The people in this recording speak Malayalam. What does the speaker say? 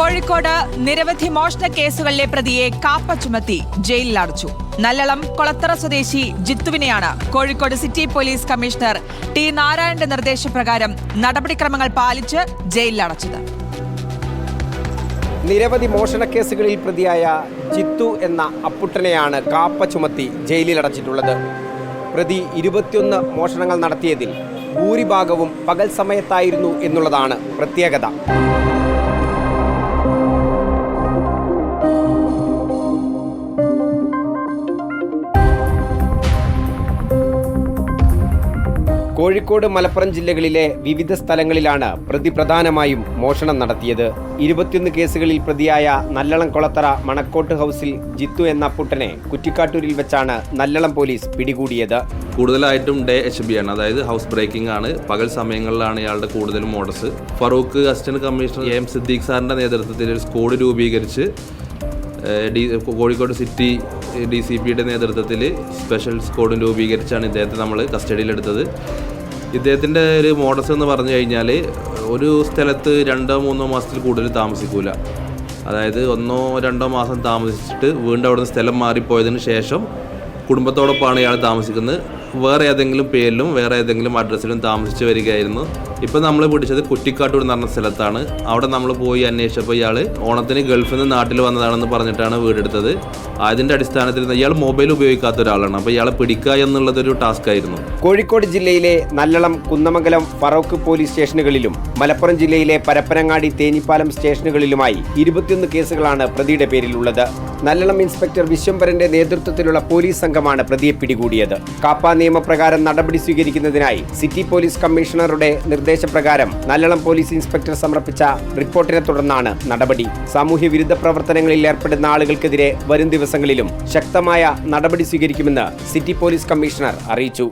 കോഴിക്കോട് നിരവധി മോഷണ കേസുകളിലെ പ്രതിയെ കാപ്പ ചുമത്തി ജയിലിലടച്ചു. നല്ലളം കൊളത്തറ സ്വദേശി ജിത്തുവിനെയാണ് Kozhikode city police commissioner T നാരായണന്റെ നിർദ്ദേശപ്രകാരം നടപടിക്രമങ്ങൾ പാലിച്ച് ജയിലിലടച്ചത്. നിരവധി മോഷണ കേസുകളിൽ പ്രതിയായ ജിത്തു എന്ന അപ്പുട്ടനെയാണ് കാപ്പ ചുമത്തി ജയിലിലടച്ചിട്ടുള്ളത്. പ്രതി 21 മോഷണങ്ങൾ നടത്തിയതിൽ ഭൂരിഭാഗവും പകൽ സമയത്തായിരുന്നു എന്നുള്ളതാണ് പ്രത്യേകത. കോഴിക്കോട്, മലപ്പുറം ജില്ലകളിലെ വിവിധ സ്ഥലങ്ങളിലാണ് പ്രതി പ്രധാനമായും മോഷണം നടത്തിയത്. 21 കേസുകളിൽ പ്രതിയായ നല്ലളം കൊളത്തറ മണക്കോട്ട് ഹൗസിൽ ജിത്തു എന്ന അപ്പുട്ടനെ കുറ്റിക്കാട്ടൂരിൽ വെച്ചാണ് നല്ലളം പോലീസ് പിടികൂടിയത്. കൂടുതലായിട്ടും ഡേ HB ആണ്, അതായത് ഹൗസ് ബ്രേക്കിംഗ് ആണ്. പകൽ സമയങ്ങളിലാണ് ഇയാളുടെ കൂടുതലും modus. Farook assistant commissioner AM Siddique സാറിൻ്റെ നേതൃത്വത്തിൽ ഒരു സ്ക്വാഡ് രൂപീകരിച്ച് കോഴിക്കോട് സിറ്റി DCPയുടെ നേതൃത്വത്തിൽ സ്പെഷ്യൽ സ്ക്വാഡ് രൂപീകരിച്ചാണ് ഇദ്ദേഹത്തെ നമ്മൾ കസ്റ്റഡിയിലെടുത്തത്. ഇദ്ദേഹത്തിൻ്റെ ഒരു മോഡസ് എന്ന് പറഞ്ഞു കഴിഞ്ഞാൽ ഒരു സ്ഥലത്ത് 2-3 മാസത്തിൽ കൂടുതൽ താമസിക്കൂല. അതായത് 1-2 മാസം താമസിച്ചിട്ട് വീണ്ടും അവിടുന്ന് സ്ഥലം മാറിപ്പോയതിന് ശേഷം കുടുംബത്തോടൊപ്പമാണ് ഇയാൾ താമസിക്കുന്നത്. വേറെ ഏതെങ്കിലും പേരിലും വേറെ ഏതെങ്കിലും അഡ്രസ്സിലും താമസിച്ച് വരികയായിരുന്നു. ഇപ്പം നമ്മൾ പിടിച്ചത് കുറ്റിക്കാട്ടൂർ എന്ന് പറഞ്ഞ സ്ഥലത്താണ്. അവിടെ നമ്മൾ പോയി അന്വേഷിച്ചപ്പോൾ ഇയാൾ ഓണത്തിന് ഗൾഫിൽ നിന്ന് നാട്ടിൽ വന്നതാണെന്ന് പറഞ്ഞിട്ടാണ് വീടെടുത്തത്. അതിൻ്റെ അടിസ്ഥാനത്തിൽ ഇയാൾ മൊബൈൽ ഉപയോഗിക്കാത്ത ഒരാളാണ്. അപ്പോൾ ഇയാളെ പിടിക്കുക എന്നുള്ളതൊരു ടാസ്ക് ആയിരുന്നു. കോഴിക്കോട് ജില്ലയിലെ നല്ലളം, കുന്നമംഗലം, ഫറൂഖ് പോലീസ് സ്റ്റേഷനുകളിലും മലപ്പുറം ജില്ലയിലെ പരപ്പനങ്ങാടി, തേഞ്ഞിപ്പാലം സ്റ്റേഷനുകളിലുമായി 21 കേസുകളാണ് പ്രതിയുടെ പേരിലുള്ളത്. നല്ലളം ഇൻസ്പെക്ടർ വിശ്വംഭരന്റെ നേതൃത്വത്തിലുള്ള പോലീസ് സംഘമാണ് പ്രതിയെ പിടികൂടിയത്. കാപ്പ നിയമപ്രകാരം നടപടി സ്വീകരിക്കുന്നതിനായി സിറ്റി പോലീസ് കമ്മീഷണറുടെ നിർദ്ദേശപ്രകാരം നല്ലളം പോലീസ് ഇൻസ്പെക്ടർ സമർപ്പിച്ച റിപ്പോർട്ടിനെ തുടർന്നാണ് നടപടി. സാമൂഹ്യ വിരുദ്ധ പ്രവർത്തനങ്ങളിൽ ഏർപ്പെടുന്ന ആളുകൾക്കെതിരെ വരും ദിവസങ്ങളിലും ശക്തമായ നടപടി സ്വീകരിക്കുമെന്ന് സിറ്റി പോലീസ് കമ്മീഷണർ അറിയിച്ചു.